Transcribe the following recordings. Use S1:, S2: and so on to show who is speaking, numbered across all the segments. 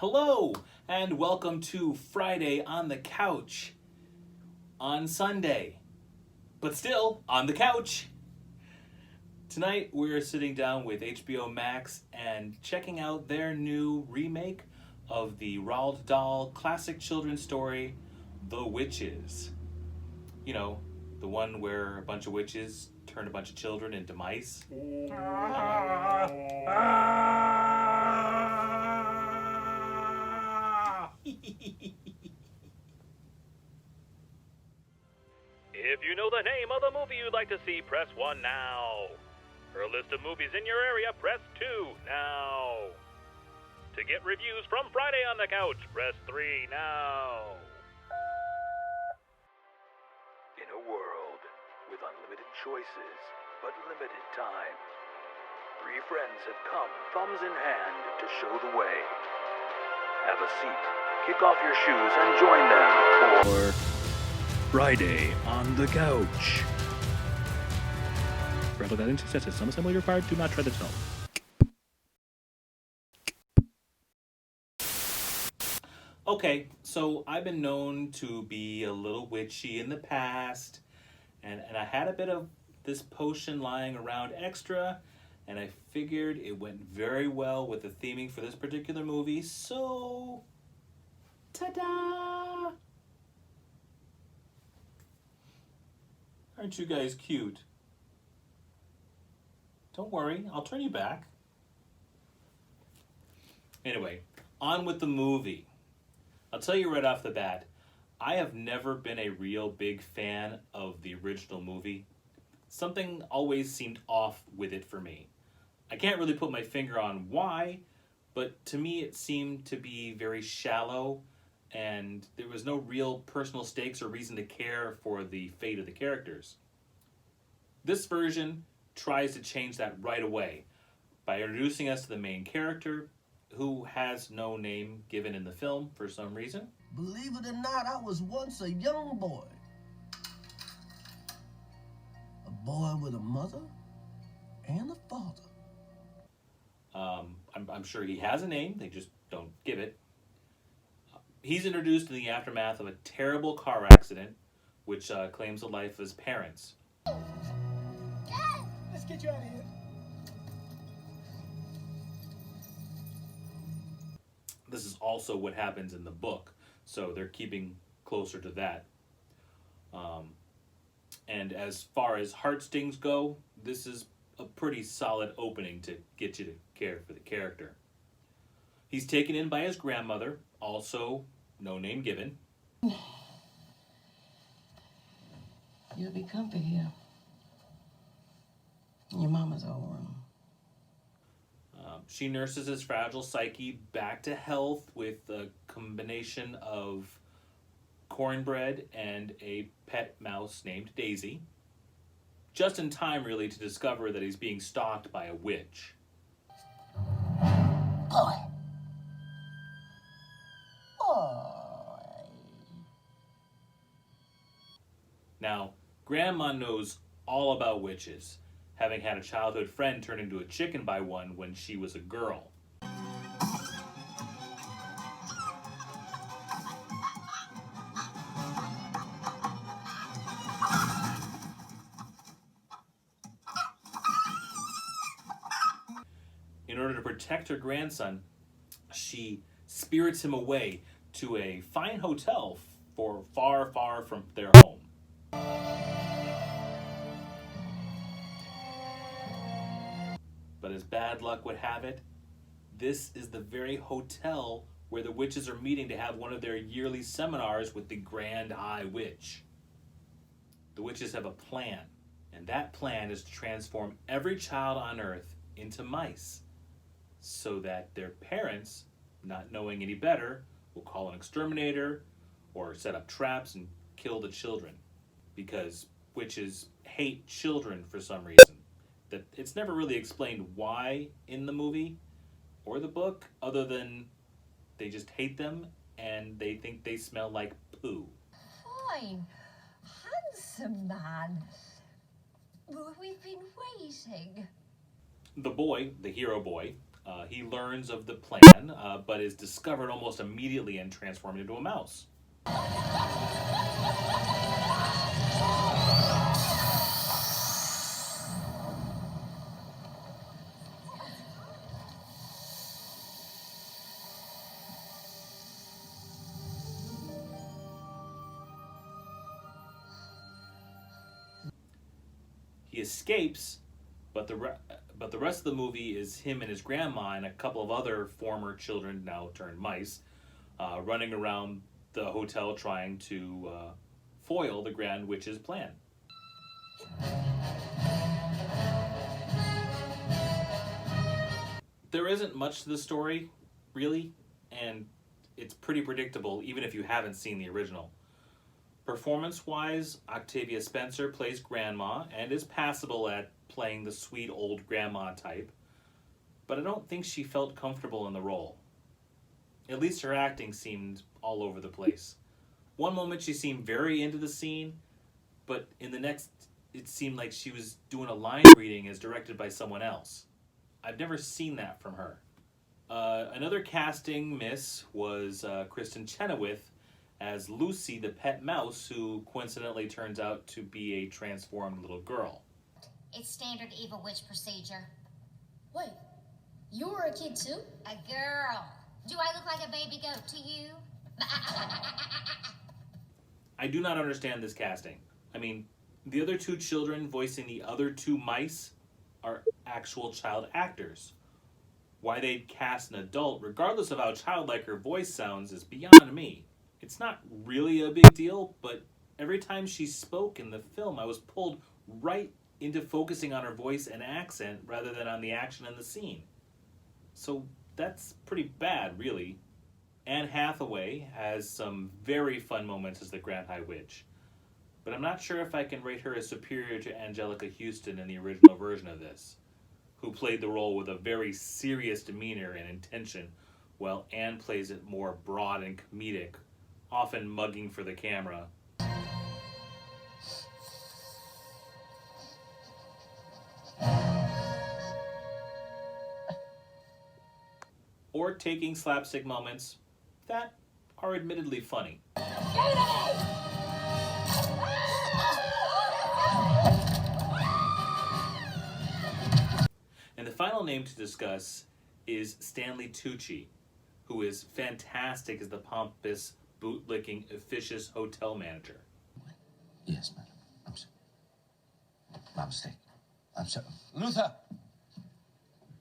S1: Hello, and welcome to Friday on the Couch on Sunday, but still on the couch. Tonight we're sitting down with HBO Max and checking out their new remake of the Roald Dahl classic children's story, The Witches. You know, the one where a bunch of witches turn a bunch of children into mice.
S2: If you know the name of the movie you'd like to see, press 1 now. For a list of movies in your area, press 2 now. To get reviews from Friday on the Couch, press 3 now. In a world with unlimited choices, but limited time, 3 friends have come thumbs in hand to show the way. Have a seat, kick off your shoes, and join them for Friday on the Couch. Rather than successes, some assembly required. Do not tread the snow.
S1: Okay, so I've been known to be a little witchy in the past, and I had a bit of this potion lying around extra, and I figured it went very well with the theming for this particular movie, so ta-da! Aren't you guys cute? Don't worry, I'll turn you back. Anyway, on with the movie. I'll tell you right off the bat, I have never been a real big fan of the original movie. Something always seemed off with it for me. I can't really put my finger on why, but to me it seemed to be very shallow, and there was no real personal stakes or reason to care for the fate of the characters. This version tries to change that right away by introducing us to the main character, who has no name given in the film for some reason.
S3: Believe it or not, I was once a young boy. A boy with a mother and a father.
S1: I'm sure he has a name, they just don't give it. He's introduced in the aftermath of a terrible car accident, which claims the life of his parents.
S3: Let's get you out of here.
S1: This is also what happens in the book, so they're keeping closer to that. And as far as heartstrings go, this is a pretty solid opening to get you to care for the character. He's taken in by his grandmother, also no name given.
S4: You'll be comfy here. In your mama's old room.
S1: She nurses his fragile psyche back to health with a combination of cornbread and a pet mouse named Daisy. Just in time, really, to discover that he's being stalked by a witch.
S3: Boy.
S1: Now, Grandma knows all about witches, having had a childhood friend turn into a chicken by one when she was a girl. In order to protect her grandson, she spirits him away to a fine hotel for far, far from their home. But as bad luck would have it, this is the very hotel where the witches are meeting to have one of their yearly seminars with the Grand High Witch. The witches have a plan, and that plan is to transform every child on Earth into mice, so that their parents, not knowing any better, will call an exterminator or set up traps and kill the children, because witches hate children for some reason. That it's never really explained why in the movie or the book, other than they just hate them and they think they smell like poo.
S5: Fine, handsome man. We've been waiting.
S1: The boy, the hero boy, He learns of the plan, but is discovered almost immediately and transformed into a mouse. He escapes, but the rest of the movie is him and his grandma and a couple of other former children, now turned mice, running around the hotel trying to foil the Grand Witch's plan. There isn't much to the story, really, and it's pretty predictable even if you haven't seen the original. Performance-wise, Octavia Spencer plays Grandma and is passable at playing the sweet old grandma type, but I don't think she felt comfortable in the role. At least her acting seemed all over the place. One moment she seemed very into the scene, but in the next it seemed like she was doing a line reading as directed by someone else. I've never seen that from her. Another casting miss was Kristen Chenoweth as Lucy, the pet mouse, who coincidentally turns out to be a transformed little girl.
S5: It's standard evil witch procedure.
S6: Wait, you were a kid too?
S5: A girl. Do I look like a baby goat to you?
S1: I do not understand this casting. I mean, the other two children voicing the other two mice are actual child actors. Why they'd cast an adult, regardless of how childlike her voice sounds, is beyond me. It's not really a big deal, but every time she spoke in the film, I was pulled right into focusing on her voice and accent rather than on the action and the scene. So that's pretty bad, really. Anne Hathaway has some very fun moments as the Grand High Witch, but I'm not sure if I can rate her as superior to Angelica Houston in the original version of this, who played the role with a very serious demeanor and intention, while Anne plays it more broad and comedic, often mugging for the camera. Or taking slapstick moments that are admittedly funny. And the final name to discuss is Stanley Tucci, who is fantastic as the pompous, bootlicking, officious hotel manager.
S3: Yes, madam. I'm sorry. My mistake. I'm sorry. Luther!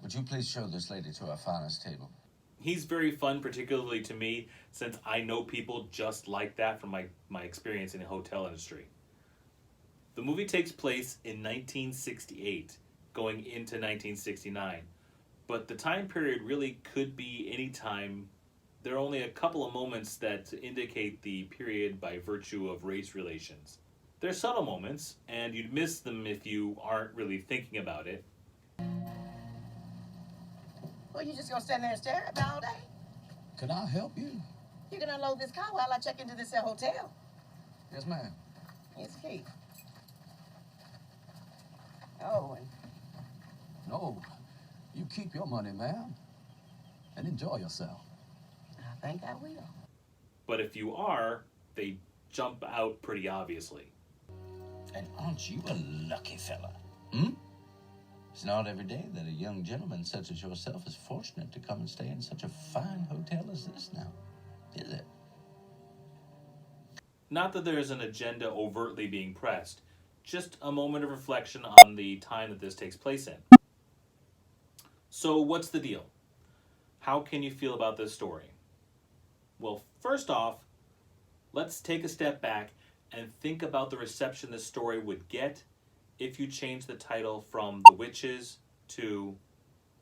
S3: Would you please show this lady to our finest table?
S1: He's very fun, particularly to me, since I know people just like that from my experience in the hotel industry. The movie takes place in 1968, going into 1969, but the time period really could be any time. There are only a couple of moments that indicate the period by virtue of race relations. They're subtle moments, and you'd miss them if you aren't really thinking about it.
S7: Well, you just gonna stand there and stare at me all day?
S3: Can I help you?
S7: You can unload this car while I check into this hotel.
S3: Yes, ma'am.
S7: Here's the key. Oh, and
S3: No. You keep your money, ma'am. And enjoy yourself.
S7: I think I will.
S1: But if you are, they jump out pretty obviously.
S3: And aren't you a lucky fella? Hmm? It's not every day that a young gentleman such as yourself is fortunate to come and stay in such a fine hotel as this now, is it?
S1: Not that there's an agenda overtly being pressed, just a moment of reflection on the time that this takes place in. So what's the deal? How can you feel about this story? Well, first off, let's take a step back and think about the reception this story would get if you change the title from The Witches to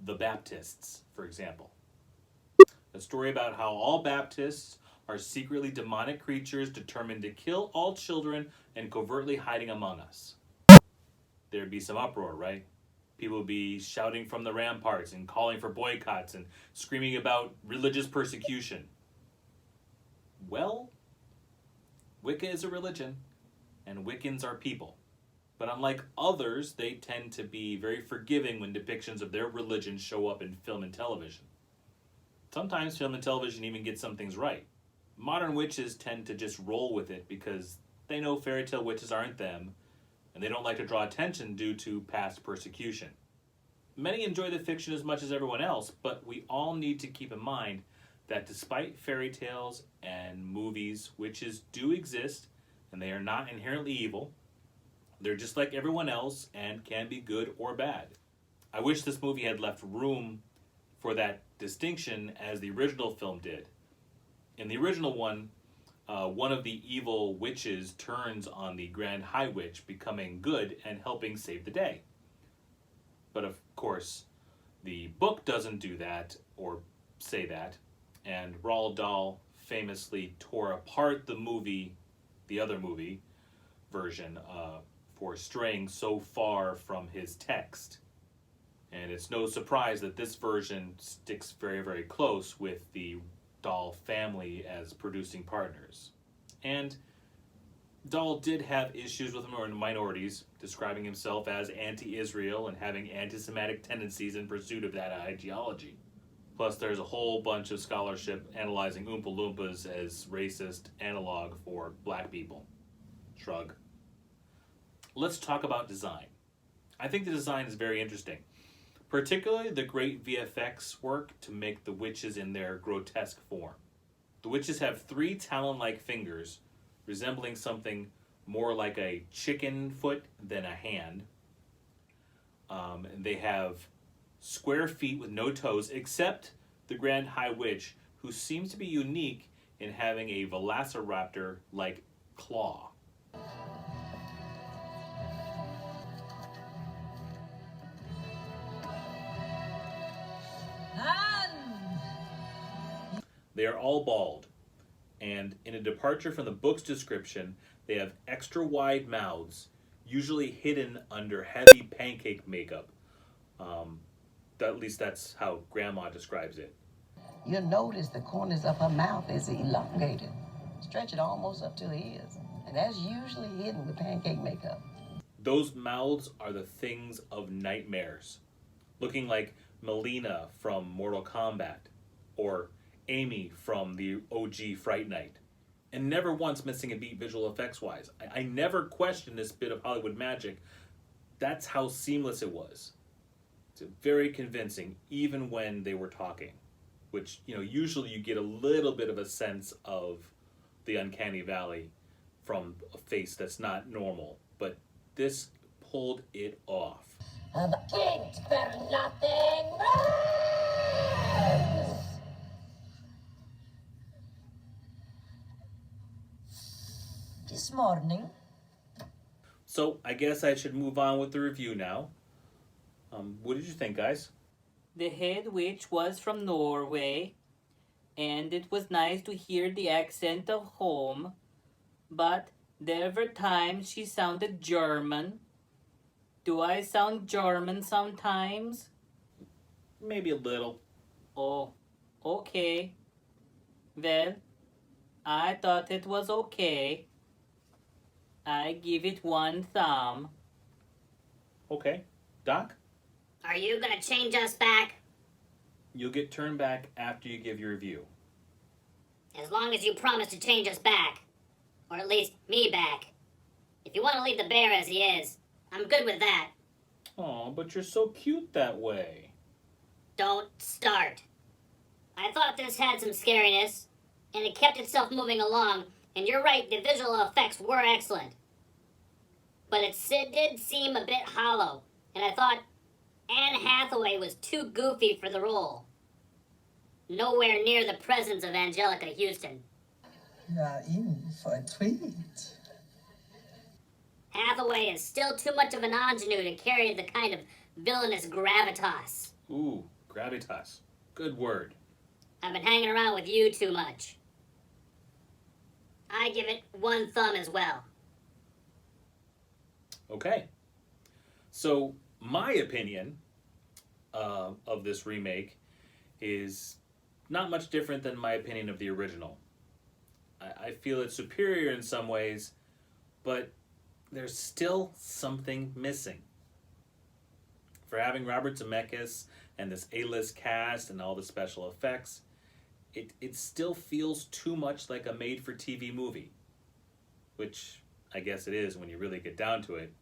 S1: The Baptists, for example. A story about how all Baptists are secretly demonic creatures determined to kill all children and covertly hiding among us. There'd be some uproar, right? People would be shouting from the ramparts and calling for boycotts and screaming about religious persecution. Well, Wicca is a religion, and Wiccans are people. But unlike others, they tend to be very forgiving when depictions of their religion show up in film and television. Sometimes film and television even get some things right. Modern witches tend to just roll with it because they know fairy tale witches aren't them, and they don't like to draw attention due to past persecution. Many enjoy the fiction as much as everyone else, but we all need to keep in mind that despite fairy tales and movies, witches do exist, and they are not inherently evil. They're just like everyone else and can be good or bad. I wish this movie had left room for that distinction as the original film did. In the original one of the evil witches turns on the Grand High Witch, becoming good and helping save the day. But of course, the book doesn't do that or say that, and Roald Dahl famously tore apart the other movie version, for straying so far from his text. And it's no surprise that this version sticks very, very close with the Dahl family as producing partners. And Dahl did have issues with minorities, describing himself as anti-Israel and having anti-Semitic tendencies in pursuit of that ideology. Plus, there's a whole bunch of scholarship analyzing Oompa Loompas as racist analog for black people. Shrug. Let's talk about design. I think the design is very interesting, particularly the great VFX work to make the witches in their grotesque form. The witches have 3 talon-like fingers, resembling something more like a chicken foot than a hand. They have square feet with no toes, except the Grand High Witch, who seems to be unique in having a velociraptor-like claw. They are all bald, and in a departure from the book's description, they have extra wide mouths, usually hidden under heavy pancake makeup. At least that's how Grandma describes it.
S7: You'll notice the corners of her mouth is elongated. Stretch it almost up to the ears. And that's usually hidden with pancake makeup.
S1: Those mouths are the things of nightmares, looking like Melina from Mortal Kombat, or Amy from the OG Fright Night, and never once missing a beat visual effects wise. I never questioned this bit of Hollywood magic. That's how seamless it was. It's very convincing, even when they were talking, which, usually you get a little bit of a sense of the uncanny valley from a face that's not normal, but this pulled it off.
S6: The pigs for nothing. This morning.
S1: So I guess I should move on with the review now. What did you think, guys?
S8: The head witch was from Norway, and it was nice to hear the accent of home, but there were times she sounded German. Do I sound German sometimes?
S1: Maybe a little.
S8: Oh, okay. Well, I thought it was okay. I give it 1 thumb.
S1: Okay. Doc?
S5: Are you gonna change us back?
S1: You'll get turned back after you give your review.
S5: As long as you promise to change us back. Or at least me back. If you want to leave the bear as he is, I'm good with that.
S1: Aw, but you're so cute that way.
S5: Don't start. I thought this had some scariness, and it kept itself moving along, and you're right, the visual effects were excellent. But it did seem a bit hollow, and I thought Anne Hathaway was too goofy for the role. Nowhere near the presence of Angelica Houston.
S9: You're in for a treat.
S5: Hathaway is still too much of an ingenue to carry the kind of villainous gravitas.
S1: Ooh, gravitas. Good word.
S5: I've been hanging around with you too much. I give it 1 thumb as well.
S1: Okay. So, my opinion of this remake is not much different than my opinion of the original. I feel it's superior in some ways, but there's still something missing. For having Robert Zemeckis and this A-list cast and all the special effects, it still feels too much like a made-for-TV movie, which I guess it is when you really get down to it.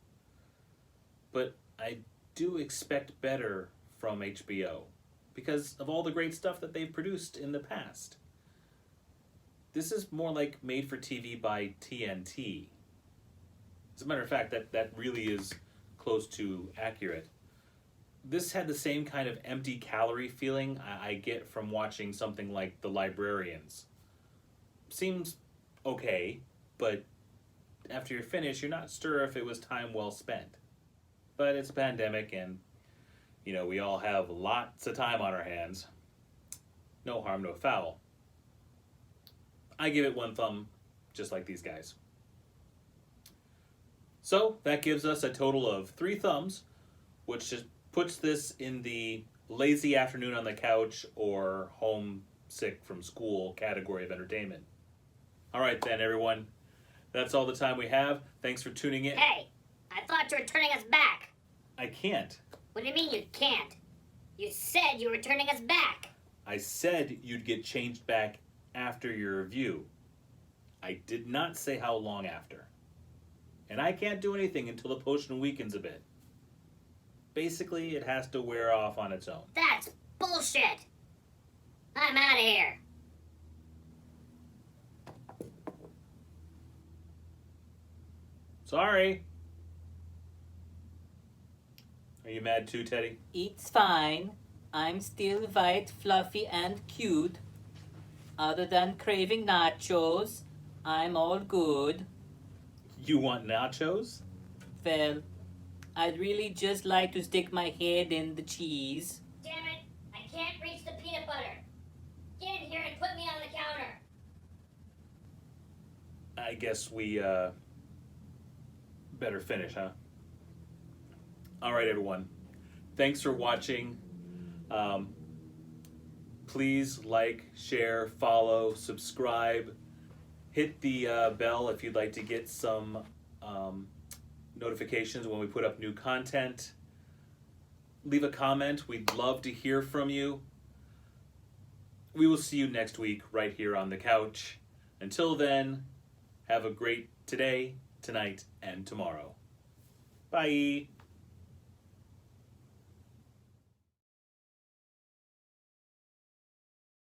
S1: But I do expect better from HBO because of all the great stuff that they've produced in the past. This is more like made-for-TV by TNT. As a matter of fact, that really is close to accurate. This had the same kind of empty calorie feeling I get from watching something like The Librarians. Seems okay, but after you're finished, you're not sure if it was time well spent. But it's a pandemic and, we all have lots of time on our hands. No harm, no foul. I give it 1 thumb, just like these guys. So that gives us a total of 3 thumbs, which just puts this in the lazy afternoon on the couch or homesick from school category of entertainment. All right then, everyone. That's all the time we have. Thanks for tuning in.
S5: Hey, I thought you were turning us back.
S1: I can't.
S5: What do you mean you can't? You said you were turning us back.
S1: I said you'd get changed back after your review. I did not say how long after. And I can't do anything until the potion weakens a bit. Basically, it has to wear off on its own.
S5: That's bullshit. I'm out of here.
S1: Sorry. Are you mad too, Teddy?
S8: It's fine. I'm still white, fluffy, and cute. Other than craving nachos, I'm all good.
S1: You want nachos?
S8: Well, I'd really just like to stick my head in the cheese.
S5: Damn it, I can't reach the peanut butter. Get in here and put me on the counter.
S1: I guess we better finish, huh? All right, everyone. Thanks for watching. Please like, share, follow, subscribe. Hit the bell if you'd like to get some notifications when we put up new content. Leave a comment. We'd love to hear from you. We will see you next week right here on the couch. Until then, have a great today, tonight, and tomorrow. Bye.